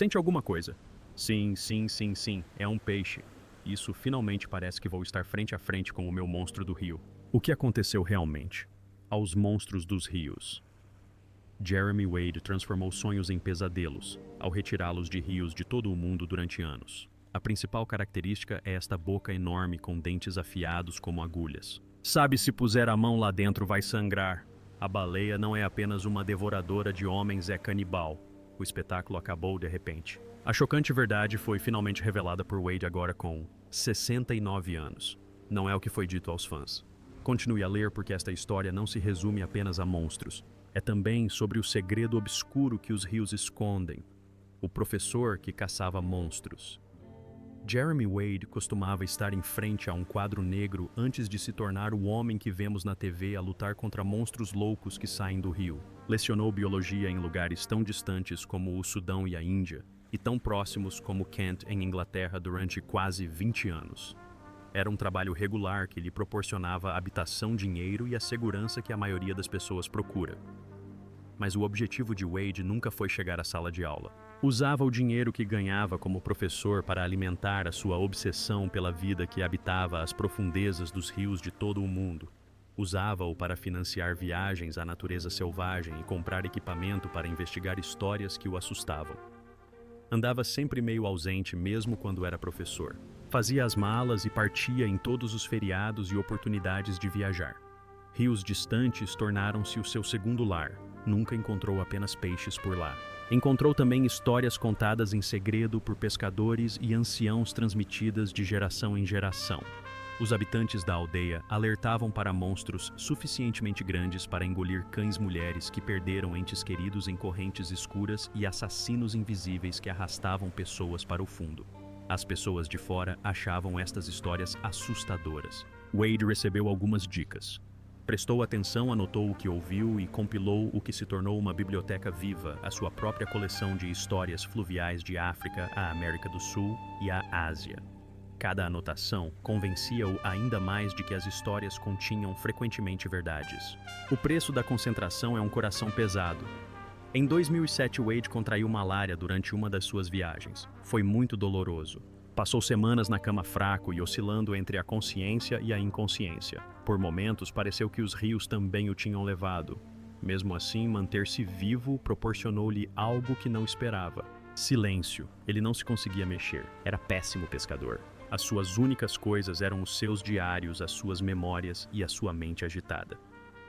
Sente alguma coisa? Sim, sim, sim, sim, é um peixe. Isso finalmente parece que vou estar frente a frente com o meu monstro do rio. O que aconteceu realmente? Aos monstros dos rios. Jeremy Wade transformou sonhos em pesadelos, ao retirá-los de rios de todo o mundo durante anos. A principal característica é esta boca enorme com dentes afiados como agulhas. Sabe, se puser a mão lá dentro vai sangrar. A baleia não é apenas uma devoradora de homens, é canibal. O espetáculo acabou de repente. A chocante verdade foi finalmente revelada por Wade agora com 69 anos. Não é o que foi dito aos fãs. Continue a ler porque esta história não se resume apenas a monstros. É também sobre o segredo obscuro que os rios escondem. O professor que caçava monstros. Jeremy Wade costumava estar em frente a um quadro negro antes de se tornar o homem que vemos na TV a lutar contra monstros loucos que saem do rio. Lecionou biologia em lugares tão distantes como o Sudão e a Índia, e tão próximos como Kent, em Inglaterra, durante quase 20 anos. Era um trabalho regular que lhe proporcionava habitação, dinheiro e a segurança que a maioria das pessoas procura. Mas o objetivo de Wade nunca foi chegar à sala de aula. Usava o dinheiro que ganhava como professor para alimentar a sua obsessão pela vida que habitava as profundezas dos rios de todo o mundo. Usava-o para financiar viagens à natureza selvagem e comprar equipamento para investigar histórias que o assustavam. Andava sempre meio ausente mesmo quando era professor. Fazia as malas e partia em todos os feriados e oportunidades de viajar. Rios distantes tornaram-se o seu segundo lar. Nunca encontrou apenas peixes por lá. Encontrou também histórias contadas em segredo por pescadores e anciãos transmitidas de geração em geração. Os habitantes da aldeia alertavam para monstros suficientemente grandes para engolir cães-mulheres que perderam entes queridos em correntes escuras e assassinos invisíveis que arrastavam pessoas para o fundo. As pessoas de fora achavam estas histórias assustadoras. Wade recebeu algumas dicas. Prestou atenção, anotou o que ouviu e compilou o que se tornou uma biblioteca viva, a sua própria coleção de histórias fluviais de África, a América do Sul e a Ásia. Cada anotação convencia-o ainda mais de que as histórias continham frequentemente verdades. O preço da concentração é um coração pesado. Em 2007, Wade contraiu malária durante uma das suas viagens. Foi muito doloroso. Passou semanas na cama fraco e oscilando entre a consciência e a inconsciência. Por momentos, pareceu que os rios também o tinham levado. Mesmo assim, manter-se vivo proporcionou-lhe algo que não esperava. Silêncio. Ele não se conseguia mexer. Era péssimo pescador. As suas únicas coisas eram os seus diários, as suas memórias e a sua mente agitada.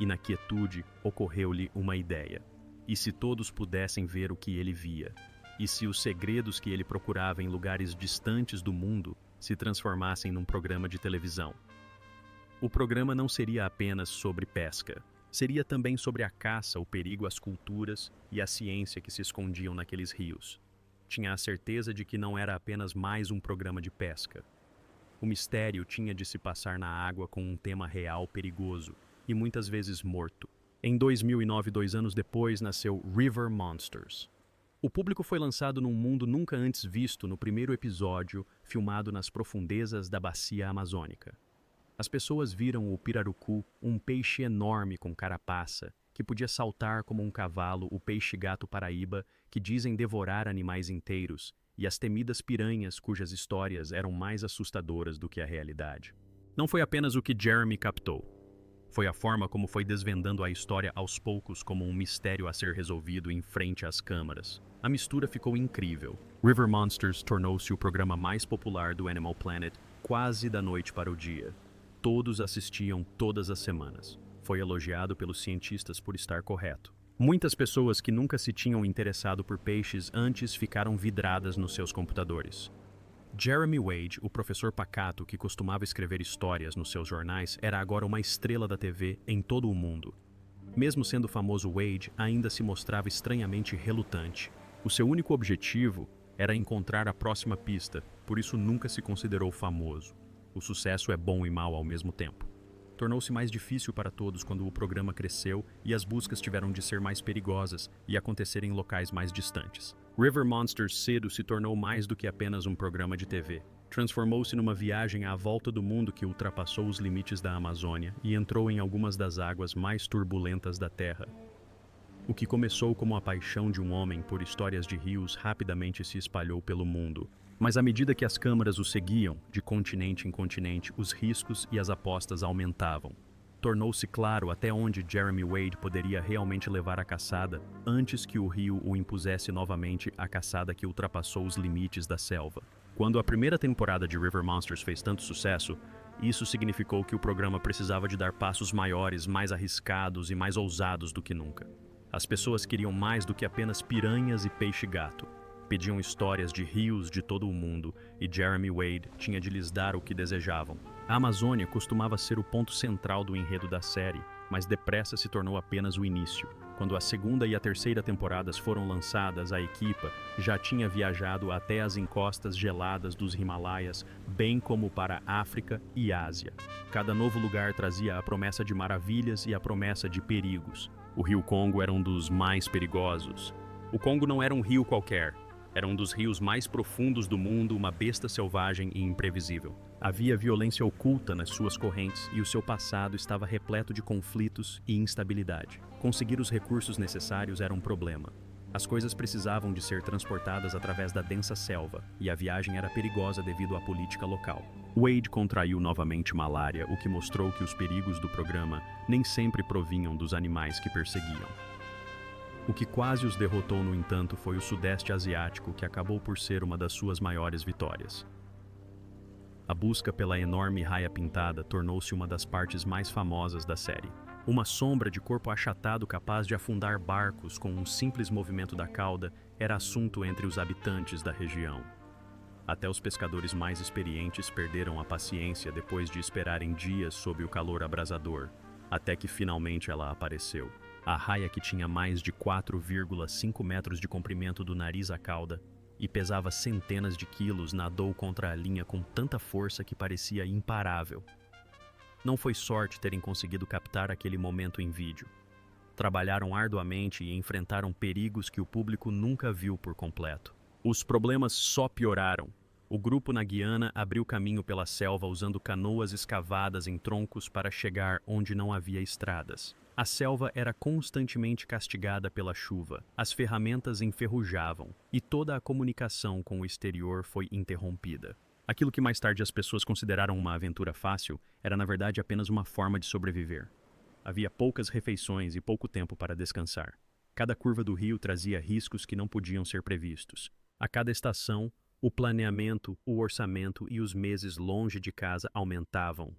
E na quietude, ocorreu-lhe uma ideia. E se todos pudessem ver o que ele via? E se os segredos que ele procurava em lugares distantes do mundo se transformassem num programa de televisão? O programa não seria apenas sobre pesca. Seria também sobre a caça, o perigo às culturas e a ciência que se escondiam naqueles rios. Tinha a certeza de que não era apenas mais um programa de pesca. O mistério tinha de se passar na água com um tema real perigoso e muitas vezes morto. Em 2009, 2 anos depois, nasceu River Monsters. O público foi lançado num mundo nunca antes visto no primeiro episódio, filmado nas profundezas da bacia amazônica. As pessoas viram o pirarucu, um peixe enorme com carapaça, que podia saltar como um cavalo, o peixe-gato paraíba, que dizem devorar animais inteiros, e as temidas piranhas, cujas histórias eram mais assustadoras do que a realidade. Não foi apenas o que Jeremy captou. Foi a forma como foi desvendando a história aos poucos como um mistério a ser resolvido em frente às câmaras. A mistura ficou incrível. River Monsters tornou-se o programa mais popular do Animal Planet quase da noite para o dia. Todos assistiam todas as semanas. Foi elogiado pelos cientistas por estar correto. Muitas pessoas que nunca se tinham interessado por peixes antes ficaram vidradas nos seus computadores. Jeremy Wade, o professor pacato que costumava escrever histórias nos seus jornais, era agora uma estrela da TV em todo o mundo. Mesmo sendo famoso, Wade ainda se mostrava estranhamente relutante. O seu único objetivo era encontrar a próxima pista, por isso nunca se considerou famoso. O sucesso é bom e mau ao mesmo tempo. Tornou-se mais difícil para todos quando o programa cresceu e as buscas tiveram de ser mais perigosas e acontecer em locais mais distantes. River Monsters cedo se tornou mais do que apenas um programa de TV. Transformou-se numa viagem à volta do mundo que ultrapassou os limites da Amazônia e entrou em algumas das águas mais turbulentas da Terra. O que começou como a paixão de um homem por histórias de rios rapidamente se espalhou pelo mundo. Mas à medida que as câmaras o seguiam, de continente em continente, os riscos e as apostas aumentavam. Tornou-se claro até onde Jeremy Wade poderia realmente levar a caçada antes que o rio o impusesse novamente a caçada que ultrapassou os limites da selva. Quando a primeira temporada de River Monsters fez tanto sucesso, isso significou que o programa precisava de dar passos maiores, mais arriscados e mais ousados do que nunca. As pessoas queriam mais do que apenas piranhas e peixe-gato. Pediam histórias de rios de todo o mundo e Jeremy Wade tinha de lhes dar o que desejavam. A Amazônia costumava ser o ponto central do enredo da série, mas depressa se tornou apenas o início. Quando a segunda e a terceira temporadas foram lançadas, a equipa já tinha viajado até as encostas geladas dos Himalaias, bem como para a África e Ásia. Cada novo lugar trazia a promessa de maravilhas e a promessa de perigos. O rio Congo era um dos mais perigosos. O Congo não era um rio qualquer. Era um dos rios mais profundos do mundo, uma besta selvagem e imprevisível. Havia violência oculta nas suas correntes e o seu passado estava repleto de conflitos e instabilidade. Conseguir os recursos necessários era um problema. As coisas precisavam de ser transportadas através da densa selva, e a viagem era perigosa devido à política local. Wade contraiu novamente malária, o que mostrou que os perigos do programa nem sempre provinham dos animais que perseguiam. O que quase os derrotou, no entanto, foi o Sudeste Asiático, que acabou por ser uma das suas maiores vitórias. A busca pela enorme raia pintada tornou-se uma das partes mais famosas da série. Uma sombra de corpo achatado capaz de afundar barcos com um simples movimento da cauda era assunto entre os habitantes da região. Até os pescadores mais experientes perderam a paciência depois de esperarem dias sob o calor abrasador, até que finalmente ela apareceu. A raia, que tinha mais de 4,5 metros de comprimento do nariz à cauda e pesava centenas de quilos, nadou contra a linha com tanta força que parecia imparável. Não foi sorte terem conseguido captar aquele momento em vídeo. Trabalharam arduamente e enfrentaram perigos que o público nunca viu por completo. Os problemas só pioraram. O grupo na Guiana abriu caminho pela selva usando canoas escavadas em troncos para chegar onde não havia estradas. A selva era constantemente castigada pela chuva, as ferramentas enferrujavam e toda a comunicação com o exterior foi interrompida. Aquilo que mais tarde as pessoas consideraram uma aventura fácil era na verdade apenas uma forma de sobreviver. Havia poucas refeições e pouco tempo para descansar. Cada curva do rio trazia riscos que não podiam ser previstos. A cada estação, o planeamento, o orçamento e os meses longe de casa aumentavam.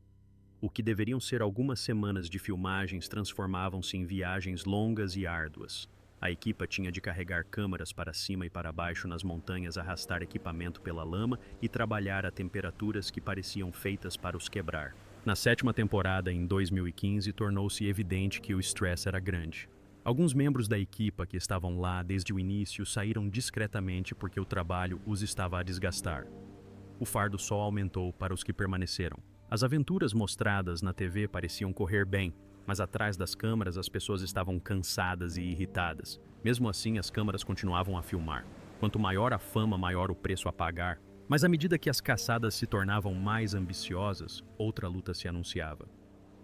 O que deveriam ser algumas semanas de filmagens transformavam-se em viagens longas e árduas. A equipa tinha de carregar câmaras para cima e para baixo nas montanhas, arrastar equipamento pela lama e trabalhar a temperaturas que pareciam feitas para os quebrar. Na sétima temporada, em 2015, tornou-se evidente que o estresse era grande. Alguns membros da equipa que estavam lá desde o início saíram discretamente porque o trabalho os estava a desgastar. O fardo só aumentou para os que permaneceram. As aventuras mostradas na TV pareciam correr bem, mas atrás das câmeras as pessoas estavam cansadas e irritadas. Mesmo assim, as câmeras continuavam a filmar. Quanto maior a fama, maior o preço a pagar. Mas à medida que as caçadas se tornavam mais ambiciosas, outra luta se anunciava.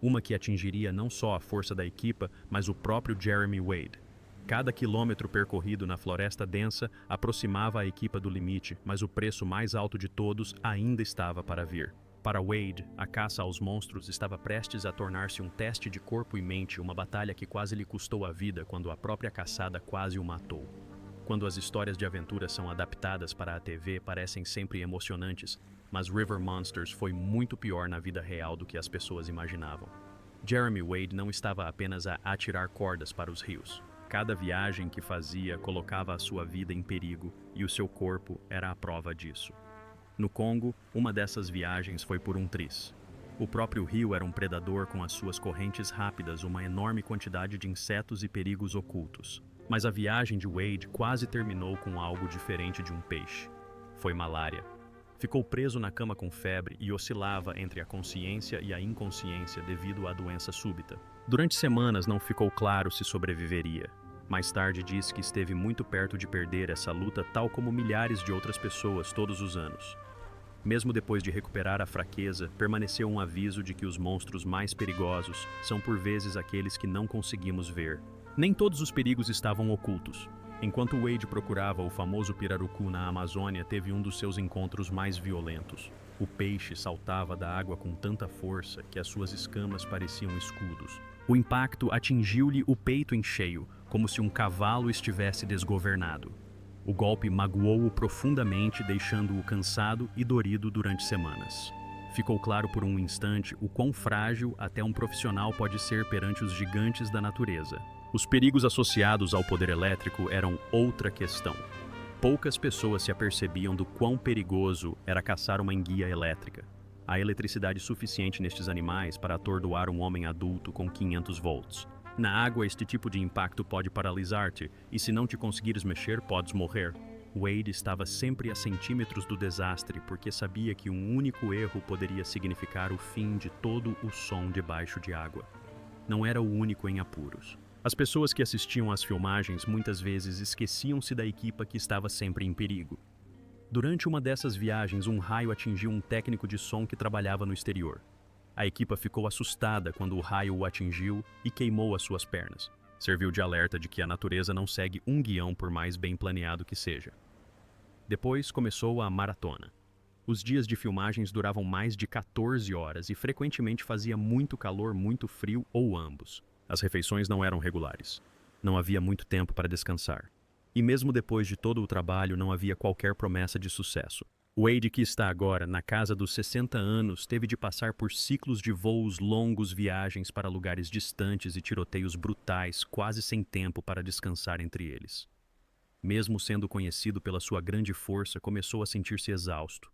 Uma que atingiria não só a força da equipa, mas o próprio Jeremy Wade. Cada quilômetro percorrido na floresta densa aproximava a equipa do limite, mas o preço mais alto de todos ainda estava para vir. Para Wade, a caça aos monstros estava prestes a tornar-se um teste de corpo e mente, uma batalha que quase lhe custou a vida quando a própria caçada quase o matou. Quando as histórias de aventura são adaptadas para a TV, parecem sempre emocionantes, mas River Monsters foi muito pior na vida real do que as pessoas imaginavam. Jeremy Wade não estava apenas a atirar cordas para os rios. Cada viagem que fazia colocava a sua vida em perigo e o seu corpo era a prova disso. No Congo, uma dessas viagens foi por um tris. O próprio rio era um predador com as suas correntes rápidas, uma enorme quantidade de insetos e perigos ocultos. Mas a viagem de Wade quase terminou com algo diferente de um peixe. Foi malária. Ficou preso na cama com febre e oscilava entre a consciência e a inconsciência devido à doença súbita. Durante semanas não ficou claro se sobreviveria. Mais tarde disse que esteve muito perto de perder essa luta, tal como milhares de outras pessoas todos os anos. Mesmo depois de recuperar a fraqueza, permaneceu um aviso de que os monstros mais perigosos são por vezes aqueles que não conseguimos ver. Nem todos os perigos estavam ocultos. Enquanto Wade procurava o famoso pirarucu na Amazônia, teve um dos seus encontros mais violentos. O peixe saltava da água com tanta força que as suas escamas pareciam escudos. O impacto atingiu-lhe o peito em cheio, como se um cavalo estivesse desgovernado. O golpe magoou-o profundamente, deixando-o cansado e dorido durante semanas. Ficou claro por um instante o quão frágil até um profissional pode ser perante os gigantes da natureza. Os perigos associados ao poder elétrico eram outra questão. Poucas pessoas se apercebiam do quão perigoso era caçar uma enguia elétrica. Há eletricidade suficiente nestes animais para atordoar um homem adulto com 500 volts. Na água, este tipo de impacto pode paralisar-te, e se não te conseguires mexer, podes morrer. Wade estava sempre a centímetros do desastre porque sabia que um único erro poderia significar o fim de todo o som debaixo de água. Não era o único em apuros. As pessoas que assistiam às filmagens muitas vezes esqueciam-se da equipa que estava sempre em perigo. Durante uma dessas viagens, um raio atingiu um técnico de som que trabalhava no exterior. A equipa ficou assustada quando o raio o atingiu e queimou as suas pernas. Serviu de alerta de que a natureza não segue um guião por mais bem planeado que seja. Depois começou a maratona. Os dias de filmagens duravam mais de 14 horas e frequentemente fazia muito calor, muito frio ou ambos. As refeições não eram regulares. Não havia muito tempo para descansar. E mesmo depois de todo o trabalho, não havia qualquer promessa de sucesso. Wade, que está agora na casa dos 60 anos, teve de passar por ciclos de voos longos, viagens para lugares distantes e tiroteios brutais, quase sem tempo para descansar entre eles. Mesmo sendo conhecido pela sua grande força, começou a sentir-se exausto.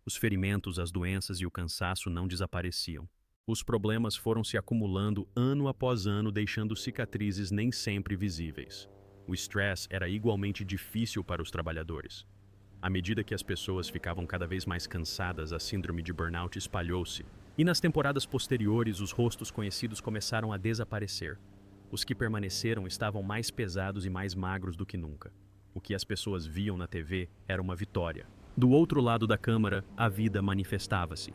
Os ferimentos, as doenças e o cansaço não desapareciam. Os problemas foram se acumulando ano após ano, deixando cicatrizes nem sempre visíveis. O estresse era igualmente difícil para os trabalhadores. À medida que as pessoas ficavam cada vez mais cansadas, a síndrome de burnout espalhou-se. E nas temporadas posteriores, os rostos conhecidos começaram a desaparecer. Os que permaneceram estavam mais pesados e mais magros do que nunca. O que as pessoas viam na TV era uma vitória. Do outro lado da câmara, a vida manifestava-se.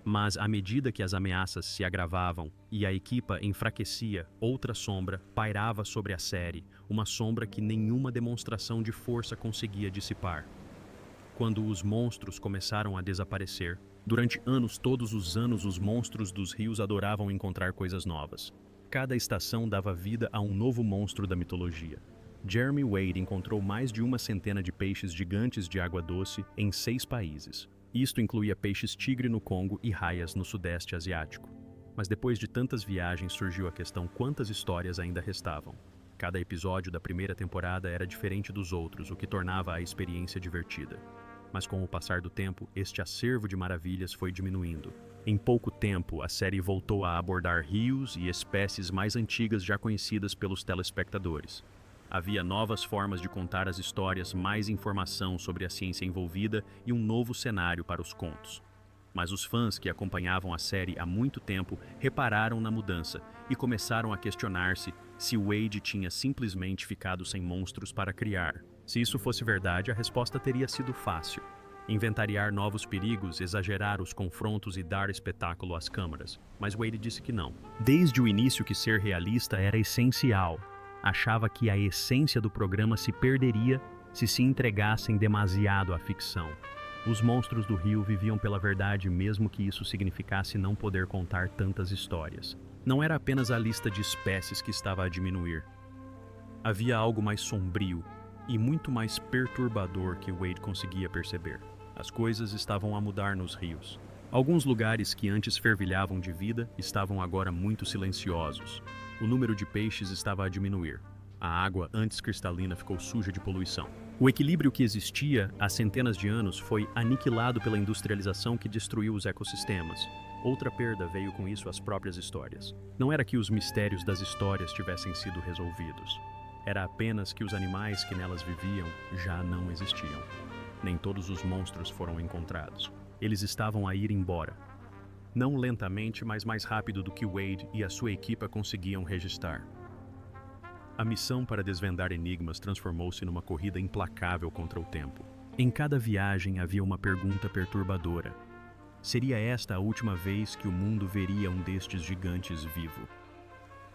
Mas, à medida que as ameaças se agravavam e a equipa enfraquecia, outra sombra pairava sobre a série, uma sombra que nenhuma demonstração de força conseguia dissipar. Quando os monstros começaram a desaparecer, durante anos, todos os anos, os monstros dos rios adoravam encontrar coisas novas. Cada estação dava vida a um novo monstro da mitologia. Jeremy Wade encontrou mais de 100 de peixes gigantes de água doce em 6 países. Isto incluía peixes tigre no Congo e raias no Sudeste Asiático. Mas depois de tantas viagens surgiu a questão: quantas histórias ainda restavam? Cada episódio da primeira temporada era diferente dos outros, o que tornava a experiência divertida. Mas com o passar do tempo, este acervo de maravilhas foi diminuindo. Em pouco tempo, a série voltou a abordar rios e espécies mais antigas já conhecidas pelos telespectadores. Havia novas formas de contar as histórias, mais informação sobre a ciência envolvida e um novo cenário para os contos. Mas os fãs que acompanhavam a série há muito tempo repararam na mudança e começaram a questionar-se se Wade tinha simplesmente ficado sem monstros para criar. Se isso fosse verdade, a resposta teria sido fácil: inventariar novos perigos, exagerar os confrontos e dar espetáculo às câmaras. Mas Wade disse que não. Desde o início que ser realista era essencial. Achava que a essência do programa se perderia se entregassem demasiado à ficção. Os monstros do rio viviam pela verdade, mesmo que isso significasse não poder contar tantas histórias. Não era apenas a lista de espécies que estava a diminuir. Havia algo mais sombrio e muito mais perturbador que Wade conseguia perceber. As coisas estavam a mudar nos rios. Alguns lugares que antes fervilhavam de vida estavam agora muito silenciosos. O número de peixes estava a diminuir. A água, antes cristalina, ficou suja de poluição. O equilíbrio que existia há centenas de anos foi aniquilado pela industrialização que destruiu os ecossistemas. Outra perda veio com isso: as próprias histórias. Não era que os mistérios das histórias tivessem sido resolvidos. Era apenas que os animais que nelas viviam já não existiam. Nem todos os monstros foram encontrados. Eles estavam a ir embora. Não lentamente, mas mais rápido do que Wade e a sua equipa conseguiam registrar. A missão para desvendar enigmas transformou-se numa corrida implacável contra o tempo. Em cada viagem havia uma pergunta perturbadora. Seria esta a última vez que o mundo veria um destes gigantes vivo?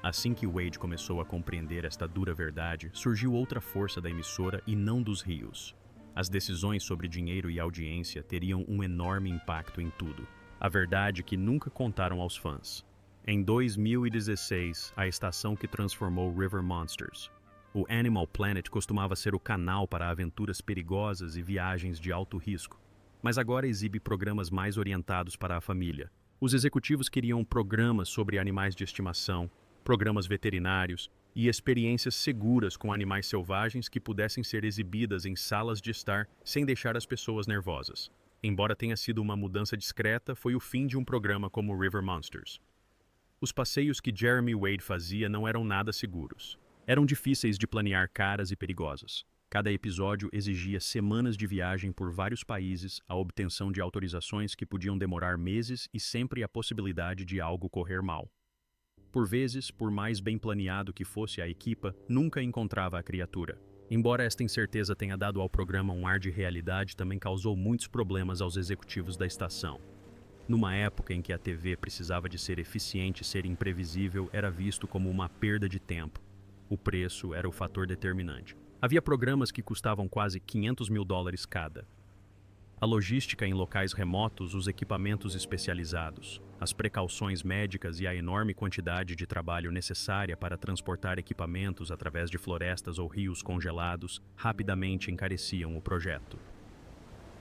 Assim que Wade começou a compreender esta dura verdade, surgiu outra força da emissora e não dos rios. As decisões sobre dinheiro e audiência teriam um enorme impacto em tudo. A verdade que nunca contaram aos fãs. Em 2016, a estação que transformou River Monsters. O Animal Planet costumava ser o canal para aventuras perigosas e viagens de alto risco, mas agora exibe programas mais orientados para a família. Os executivos queriam programas sobre animais de estimação, programas veterinários e experiências seguras com animais selvagens que pudessem ser exibidas em salas de estar sem deixar as pessoas nervosas. Embora tenha sido uma mudança discreta, foi o fim de um programa como River Monsters. Os passeios que Jeremy Wade fazia não eram nada seguros. Eram difíceis de planear, caras e perigosos. Cada episódio exigia semanas de viagem por vários países, a obtenção de autorizações que podiam demorar meses e sempre a possibilidade de algo correr mal. Por vezes, por mais bem planeado que fosse a equipa, nunca encontrava a criatura. Embora esta incerteza tenha dado ao programa um ar de realidade, também causou muitos problemas aos executivos da estação. Numa época em que a TV precisava de ser eficiente e ser imprevisível, era visto como uma perda de tempo. O preço era o fator determinante. Havia programas que custavam quase $500 mil cada. A logística em locais remotos, os equipamentos especializados, as precauções médicas e a enorme quantidade de trabalho necessária para transportar equipamentos através de florestas ou rios congelados rapidamente encareciam o projeto.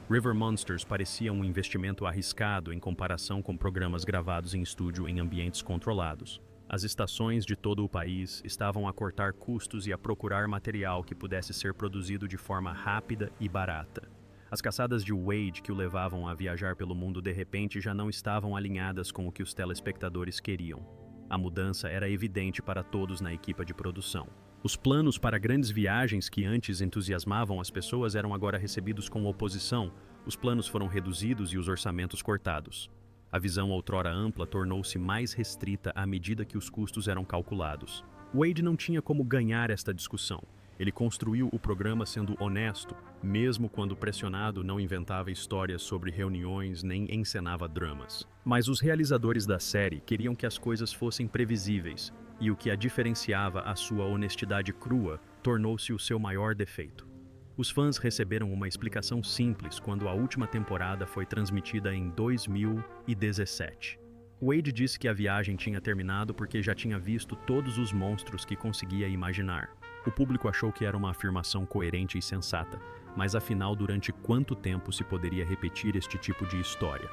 River Monsters parecia um investimento arriscado em comparação com programas gravados em estúdio em ambientes controlados. As estações de todo o país estavam a cortar custos e a procurar material que pudesse ser produzido de forma rápida e barata. As caçadas de Wade que o levavam a viajar pelo mundo de repente já não estavam alinhadas com o que os telespectadores queriam. A mudança era evidente para todos na equipe de produção. Os planos para grandes viagens que antes entusiasmavam as pessoas eram agora recebidos com oposição, os planos foram reduzidos e os orçamentos cortados. A visão outrora ampla tornou-se mais restrita à medida que os custos eram calculados. Wade não tinha como ganhar esta discussão. Ele construiu o programa sendo honesto, mesmo quando pressionado não inventava histórias sobre reuniões nem encenava dramas. Mas os realizadores da série queriam que as coisas fossem previsíveis, e o que a diferenciava a sua honestidade crua tornou-se o seu maior defeito. Os fãs receberam uma explicação simples quando a última temporada foi transmitida em 2017. Wade disse que a viagem tinha terminado porque já tinha visto todos os monstros que conseguia imaginar. O público achou que era uma afirmação coerente e sensata, mas afinal, durante quanto tempo se poderia repetir este tipo de história?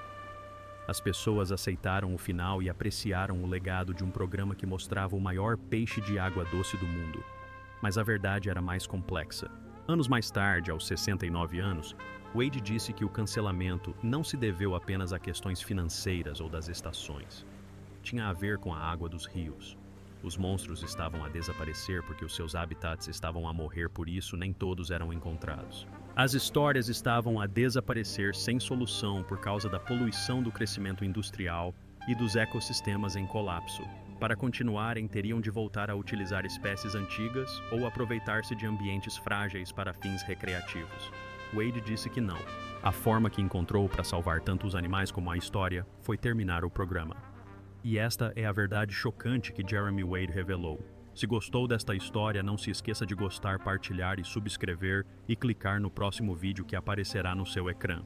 As pessoas aceitaram o final e apreciaram o legado de um programa que mostrava o maior peixe de água doce do mundo. Mas a verdade era mais complexa. Anos mais tarde, aos 69 anos, Wade disse que o cancelamento não se deveu apenas a questões financeiras ou das estações. Tinha a ver com a água dos rios. Os monstros estavam a desaparecer porque os seus habitats estavam a morrer, por isso nem todos eram encontrados. As histórias estavam a desaparecer sem solução por causa da poluição do crescimento industrial e dos ecossistemas em colapso. Para continuarem, teriam de voltar a utilizar espécies antigas ou aproveitar-se de ambientes frágeis para fins recreativos. Wade disse que não. A forma que encontrou para salvar tanto os animais como a história foi terminar o programa. E esta é a verdade chocante que Jeremy Wade revelou. Se gostou desta história, não se esqueça de gostar, partilhar e subscrever e clicar no próximo vídeo que aparecerá no seu ecrã.